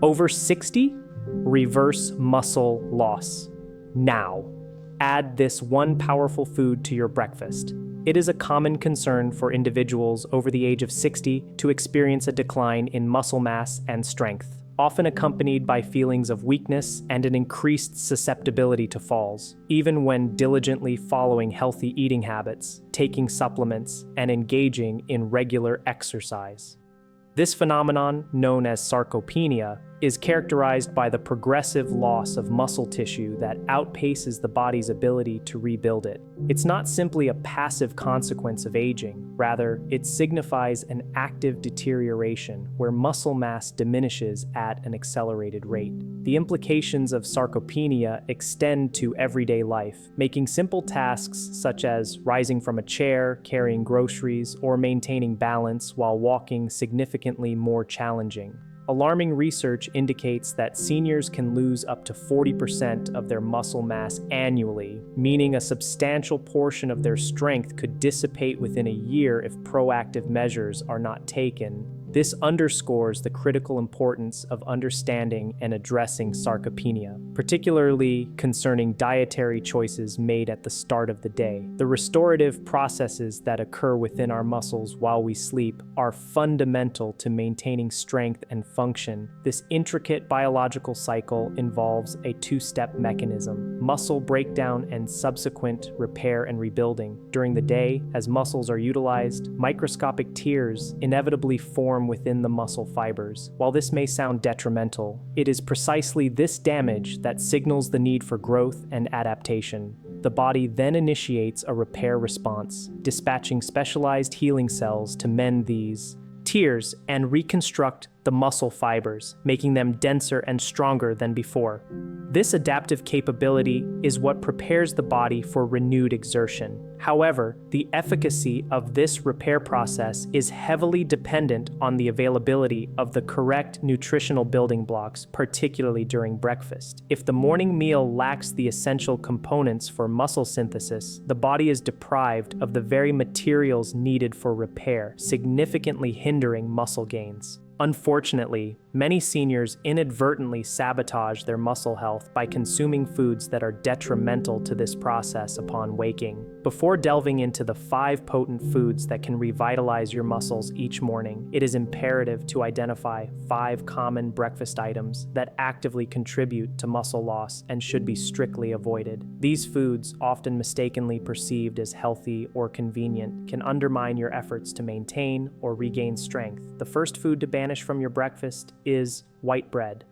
Over 60, reverse muscle loss. Now, add this one powerful food to your breakfast. It is a common concern for individuals over the age of 60 to experience a decline in muscle mass and strength, often accompanied by feelings of weakness and an increased susceptibility to falls, even when diligently following healthy eating habits, taking supplements, and engaging in regular exercise. This phenomenon, known as sarcopenia, is characterized by the progressive loss of muscle tissue that outpaces the body's ability to rebuild it. It's not simply a passive consequence of aging, rather, it signifies an active deterioration where muscle mass diminishes at an accelerated rate. The implications of sarcopenia extend to everyday life, making simple tasks such as rising from a chair, carrying groceries, or maintaining balance while walking significantly more challenging. Alarming research indicates that seniors can lose up to 40% of their muscle mass annually, meaning a substantial portion of their strength could dissipate within a year if proactive measures are not taken. This underscores the critical importance of understanding and addressing sarcopenia, particularly concerning dietary choices made at the start of the day. The restorative processes that occur within our muscles while we sleep are fundamental to maintaining strength and function. This intricate biological cycle involves a two-step mechanism: muscle breakdown and subsequent repair and rebuilding. During the day, as muscles are utilized, microscopic tears inevitably form within the muscle fibers. While this may sound detrimental, it is precisely this damage that signals the need for growth and adaptation. The body then initiates a repair response, dispatching specialized healing cells to mend these tears and reconstruct the muscle fibers, making them denser and stronger than before. This adaptive capability is what prepares the body for renewed exertion. However, the efficacy of this repair process is heavily dependent on the availability of the correct nutritional building blocks, particularly during breakfast. If the morning meal lacks the essential components for muscle synthesis, the body is deprived of the very materials needed for repair, significantly hindering muscle gains. Unfortunately, many seniors inadvertently sabotage their muscle health by consuming foods that are detrimental to this process upon waking. Before delving into the 5 potent foods that can revitalize your muscles each morning, it is imperative to identify 5 common breakfast items that actively contribute to muscle loss and should be strictly avoided. These foods, often mistakenly perceived as healthy or convenient, can undermine your efforts to maintain or regain strength. The first food to banish from your breakfast is white bread.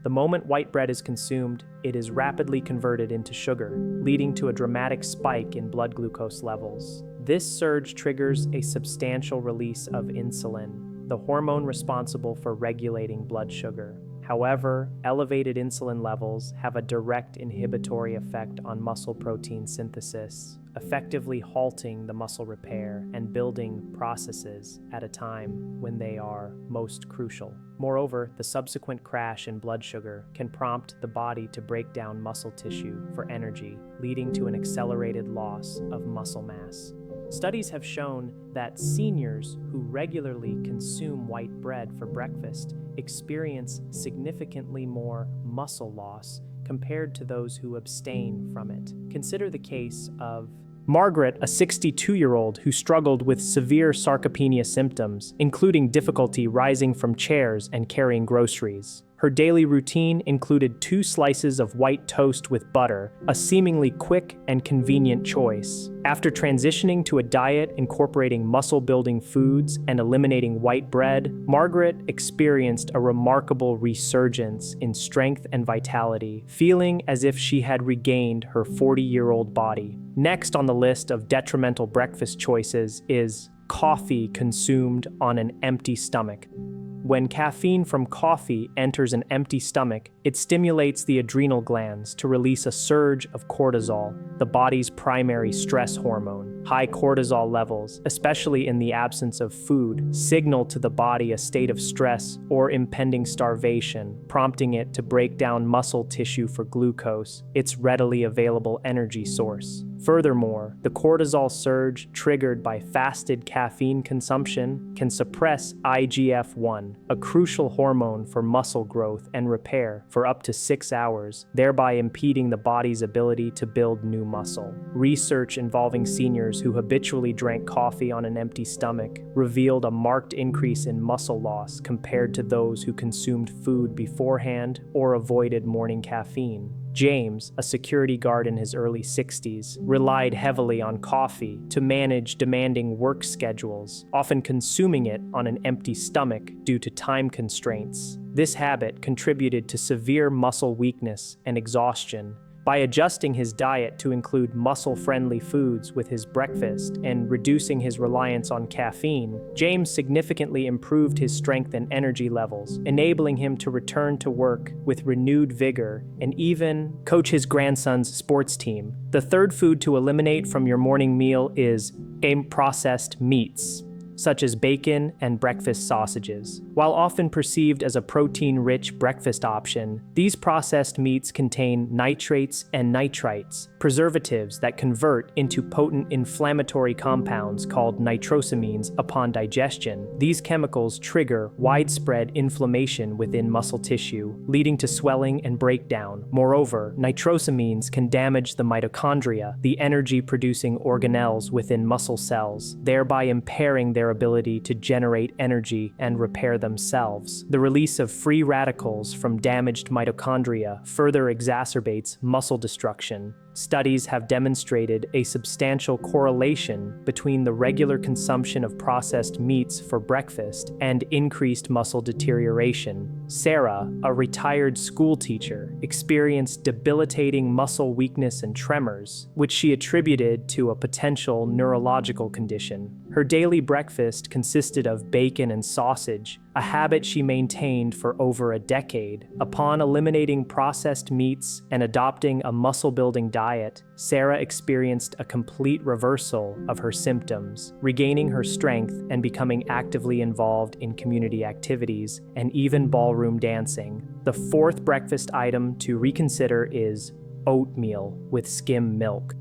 The moment white bread is consumed, it is rapidly converted into sugar, leading to a dramatic spike in blood glucose levels. This surge triggers a substantial release of insulin, the hormone responsible for regulating blood sugar. However, elevated insulin levels have a direct inhibitory effect on muscle protein synthesis, effectively halting the muscle repair and building processes at a time when they are most crucial. Moreover, the subsequent crash in blood sugar can prompt the body to break down muscle tissue for energy, leading to an accelerated loss of muscle mass. Studies have shown that seniors who regularly consume white bread for breakfast experience significantly more muscle loss compared to those who abstain from it. Consider the case of Margaret, a 62-year-old who struggled with severe sarcopenia symptoms, including difficulty rising from chairs and carrying groceries. Her daily routine included 2 slices of white toast with butter, a seemingly quick and convenient choice. After transitioning to a diet incorporating muscle-building foods and eliminating white bread, Margaret experienced a remarkable resurgence in strength and vitality, feeling as if she had regained her 40-year-old body. Next on the list of detrimental breakfast choices is coffee consumed on an empty stomach. When caffeine from coffee enters an empty stomach, it stimulates the adrenal glands to release a surge of cortisol, the body's primary stress hormone. High cortisol levels, especially in the absence of food, signal to the body a state of stress or impending starvation, prompting it to break down muscle tissue for glucose, its readily available energy source. Furthermore, the cortisol surge triggered by fasted caffeine consumption can suppress IGF-1, a crucial hormone for muscle growth and repair, for up to 6 hours, thereby impeding the body's ability to build new muscle. Research involving seniors who habitually drank coffee on an empty stomach revealed a marked increase in muscle loss compared to those who consumed food beforehand or avoided morning caffeine. James, a security guard in his early 60s, relied heavily on coffee to manage demanding work schedules, often consuming it on an empty stomach due to time constraints. This habit contributed to severe muscle weakness and exhaustion. By adjusting his diet to include muscle-friendly foods with his breakfast and reducing his reliance on caffeine, James significantly improved his strength and energy levels, enabling him to return to work with renewed vigor and even coach his grandson's sports team. The third food to eliminate from your morning meal is processed meats, such as bacon and breakfast sausages. While often perceived as a protein-rich breakfast option, these processed meats contain nitrates and nitrites, preservatives that convert into potent inflammatory compounds called nitrosamines upon digestion. These chemicals trigger widespread inflammation within muscle tissue, leading to swelling and breakdown. Moreover, nitrosamines can damage the mitochondria, the energy-producing organelles within muscle cells, thereby impairing their ability to generate energy and repair themselves. The release of free radicals from damaged mitochondria further exacerbates muscle destruction. Studies have demonstrated a substantial correlation between the regular consumption of processed meats for breakfast and increased muscle deterioration. Sarah, a retired school teacher, experienced debilitating muscle weakness and tremors, which she attributed to a potential neurological condition. Her daily breakfast consisted of bacon and sausage, a habit she maintained for over a decade. Upon eliminating processed meats and adopting a muscle-building diet, Sarah experienced a complete reversal of her symptoms, regaining her strength and becoming actively involved in community activities and even ballroom dancing. The fourth breakfast item to reconsider is oatmeal with skim milk.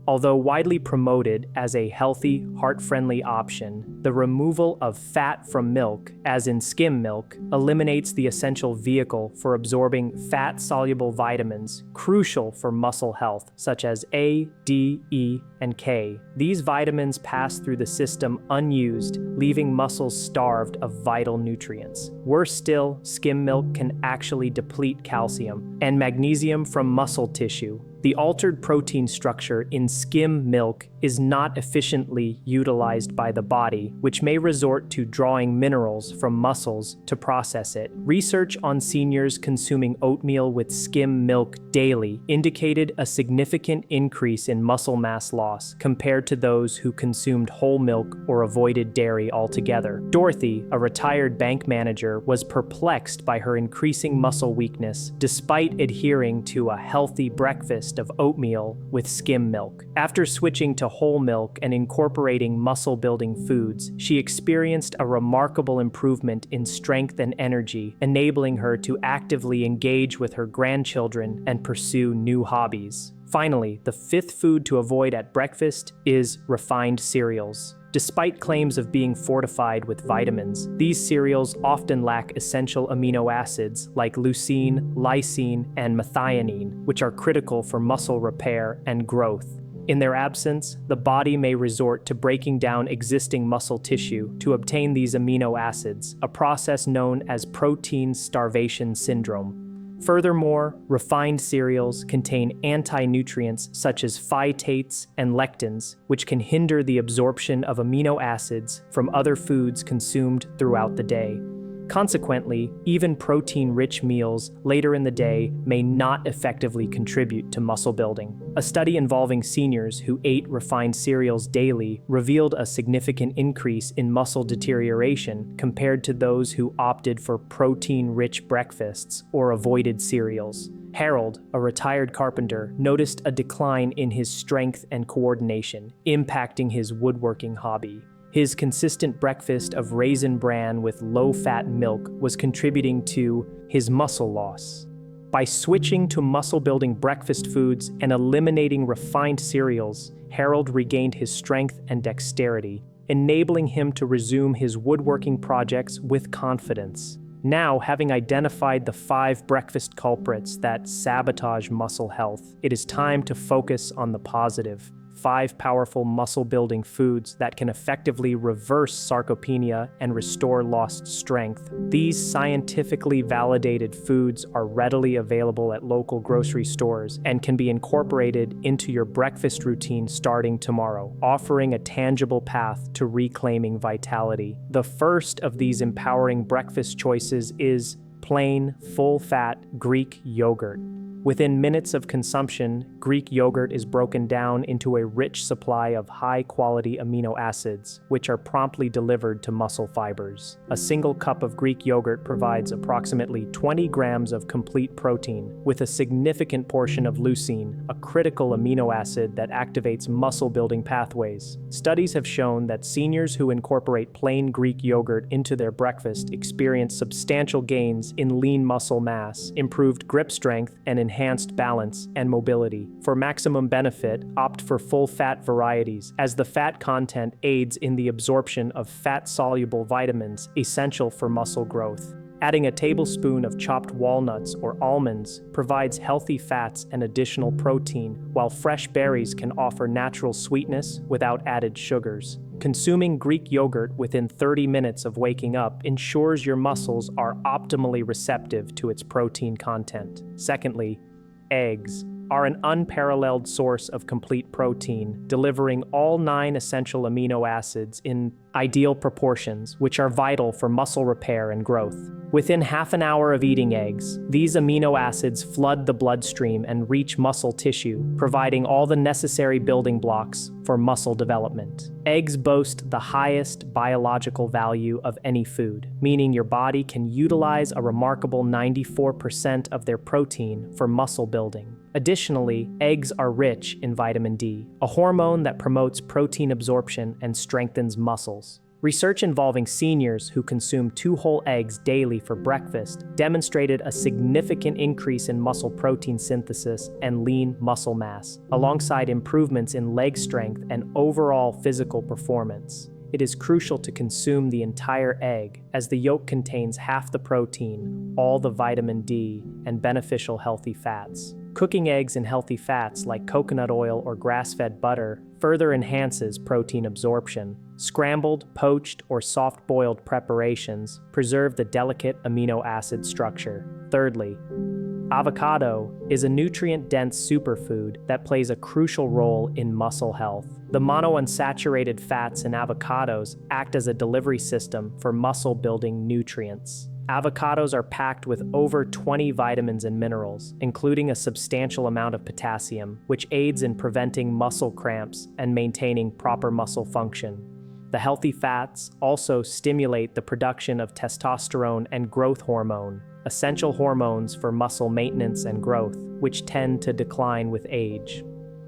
Although widely promoted as a healthy, heart-friendly option, the removal of fat from milk, as in skim milk, eliminates the essential vehicle for absorbing fat-soluble vitamins crucial for muscle health, such as A, D, E, and K. These vitamins pass through the system unused, leaving muscles starved of vital nutrients. Worse still, skim milk can actually deplete calcium and magnesium from muscle tissue. The altered protein structure in skim milk is not efficiently utilized by the body, which may resort to drawing minerals from muscles to process it. Research on seniors consuming oatmeal with skim milk daily indicated a significant increase in muscle mass loss compared to those who consumed whole milk or avoided dairy altogether. Dorothy, a retired bank manager, was perplexed by her increasing muscle weakness despite adhering to a healthy breakfast of oatmeal with skim milk. After switching to whole milk and incorporating muscle-building foods, she experienced a remarkable improvement in strength and energy, enabling her to actively engage with her grandchildren and pursue new hobbies. Finally, the fifth food to avoid at breakfast is refined cereals. Despite claims of being fortified with vitamins, these cereals often lack essential amino acids like leucine, lysine, and methionine, which are critical for muscle repair and growth. In their absence, the body may resort to breaking down existing muscle tissue to obtain these amino acids, a process known as protein starvation syndrome. Furthermore, refined cereals contain anti-nutrients such as phytates and lectins, which can hinder the absorption of amino acids from other foods consumed throughout the day. Consequently, even protein-rich meals later in the day may not effectively contribute to muscle building. A study involving seniors who ate refined cereals daily revealed a significant increase in muscle deterioration compared to those who opted for protein-rich breakfasts or avoided cereals. Harold, a retired carpenter, noticed a decline in his strength and coordination, impacting his woodworking hobby. His consistent breakfast of raisin bran with low-fat milk was contributing to his muscle loss. By switching to muscle-building breakfast foods and eliminating refined cereals, Harold regained his strength and dexterity, enabling him to resume his woodworking projects with confidence. Now, having identified the 5 breakfast culprits that sabotage muscle health, it is time to focus on the positive. 5 powerful muscle-building foods that can effectively reverse sarcopenia and restore lost strength. These scientifically validated foods are readily available at local grocery stores and can be incorporated into your breakfast routine starting tomorrow, offering a tangible path to reclaiming vitality. The first of these empowering breakfast choices is plain, full-fat Greek yogurt. Within minutes of consumption, Greek yogurt is broken down into a rich supply of high-quality amino acids, which are promptly delivered to muscle fibers. A single cup of Greek yogurt provides approximately 20 grams of complete protein, with a significant portion of leucine, a critical amino acid that activates muscle-building pathways. Studies have shown that seniors who incorporate plain Greek yogurt into their breakfast experience substantial gains in lean muscle mass, improved grip strength, and enhanced balance and mobility. For maximum benefit, opt for full-fat varieties, as the fat content aids in the absorption of fat-soluble vitamins essential for muscle growth. Adding a tablespoon of chopped walnuts or almonds provides healthy fats and additional protein, while fresh berries can offer natural sweetness without added sugars. Consuming Greek yogurt within 30 minutes of waking up ensures your muscles are optimally receptive to its protein content. Secondly, eggs are an unparalleled source of complete protein, delivering all 9 essential amino acids in ideal proportions, which are vital for muscle repair and growth. Within half an hour of eating eggs, these amino acids flood the bloodstream and reach muscle tissue, providing all the necessary building blocks for muscle development. Eggs boast the highest biological value of any food, meaning your body can utilize a remarkable 94% of their protein for muscle building. Additionally, eggs are rich in vitamin D, a hormone that promotes protein absorption and strengthens muscles. Research involving seniors who consume 2 whole eggs daily for breakfast demonstrated a significant increase in muscle protein synthesis and lean muscle mass, alongside improvements in leg strength and overall physical performance. It is crucial to consume the entire egg, as the yolk contains half the protein, all the vitamin D, and beneficial healthy fats. Cooking eggs in healthy fats like coconut oil or grass-fed butter further enhances protein absorption. Scrambled, poached, or soft-boiled preparations preserve the delicate amino acid structure. Thirdly, avocado is a nutrient-dense superfood that plays a crucial role in muscle health. The monounsaturated fats in avocados act as a delivery system for muscle-building nutrients. Avocados are packed with over 20 vitamins and minerals, including a substantial amount of potassium, which aids in preventing muscle cramps and maintaining proper muscle function. The healthy fats also stimulate the production of testosterone and growth hormone, essential hormones for muscle maintenance and growth, which tend to decline with age.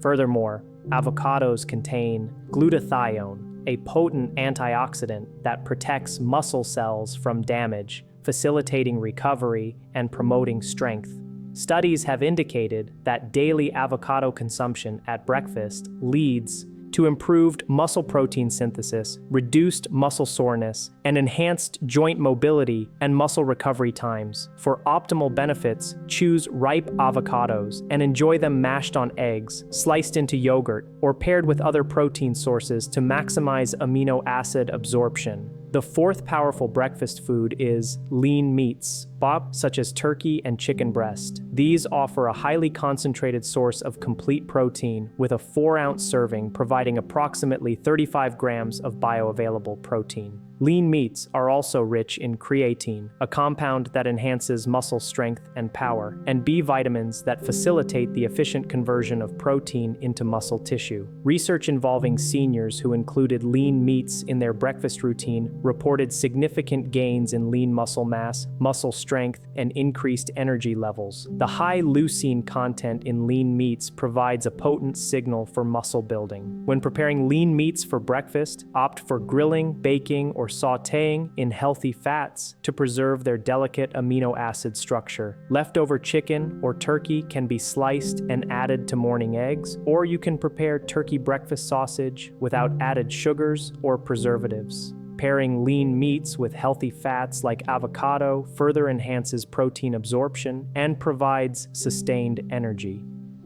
Furthermore, avocados contain glutathione, a potent antioxidant that protects muscle cells from damage, facilitating recovery and promoting strength. Studies have indicated that daily avocado consumption at breakfast leads to improved muscle protein synthesis, reduced muscle soreness, and enhanced joint mobility and muscle recovery times. For optimal benefits, choose ripe avocados and enjoy them mashed on eggs, sliced into yogurt, or paired with other protein sources to maximize amino acid absorption. The 4th powerful breakfast food is lean meats, such as turkey and chicken breast. These offer a highly concentrated source of complete protein, with a 4-ounce serving providing approximately 35 grams of bioavailable protein. Lean meats are also rich in creatine, a compound that enhances muscle strength and power, and B vitamins that facilitate the efficient conversion of protein into muscle tissue. Research involving seniors who included lean meats in their breakfast routine reported significant gains in lean muscle mass, muscle strength, strength and increased energy levels. The high leucine content in lean meats provides a potent signal for muscle building. When preparing lean meats for breakfast, opt for grilling, baking, or sautéing in healthy fats to preserve their delicate amino acid structure. Leftover chicken or turkey can be sliced and added to morning eggs, or you can prepare turkey breakfast sausage without added sugars or preservatives. Pairing lean meats with healthy fats like avocado further enhances protein absorption and provides sustained energy.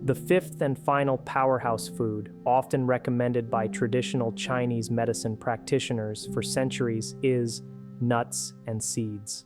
The fifth and final powerhouse food, often recommended by traditional Chinese medicine practitioners for centuries, is nuts and seeds.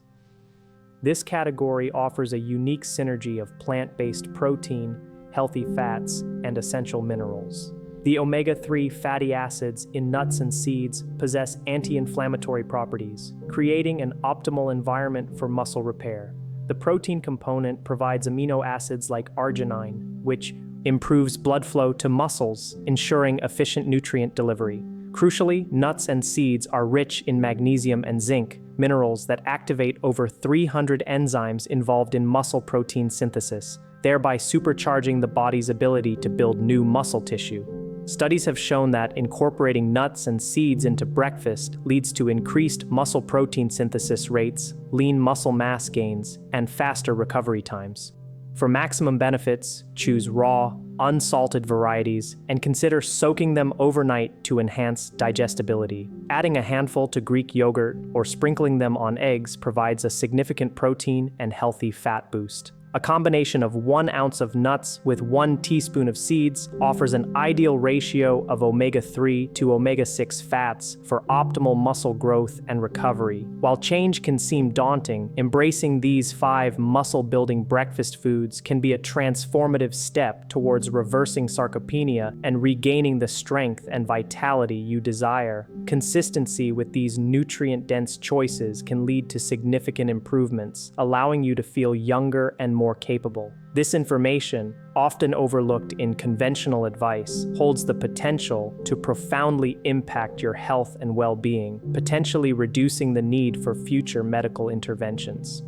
This category offers a unique synergy of plant-based protein, healthy fats, and essential minerals. The omega-3 fatty acids in nuts and seeds possess anti-inflammatory properties, creating an optimal environment for muscle repair. The protein component provides amino acids like arginine, which improves blood flow to muscles, ensuring efficient nutrient delivery. Crucially, nuts and seeds are rich in magnesium and zinc, minerals that activate over 300 enzymes involved in muscle protein synthesis, thereby supercharging the body's ability to build new muscle tissue. Studies have shown that incorporating nuts and seeds into breakfast leads to increased muscle protein synthesis rates, lean muscle mass gains, and faster recovery times. For maximum benefits, choose raw, unsalted varieties and consider soaking them overnight to enhance digestibility. Adding a handful to Greek yogurt or sprinkling them on eggs provides a significant protein and healthy fat boost. A combination of 1 ounce of nuts with 1 teaspoon of seeds offers an ideal ratio of omega-3 to omega-6 fats for optimal muscle growth and recovery. While change can seem daunting, embracing these 5 muscle-building breakfast foods can be a transformative step towards reversing sarcopenia and regaining the strength and vitality you desire. Consistency with these nutrient-dense choices can lead to significant improvements, allowing you to feel younger and more capable. This information, often overlooked in conventional advice, holds the potential to profoundly impact your health and well-being, potentially reducing the need for future medical interventions.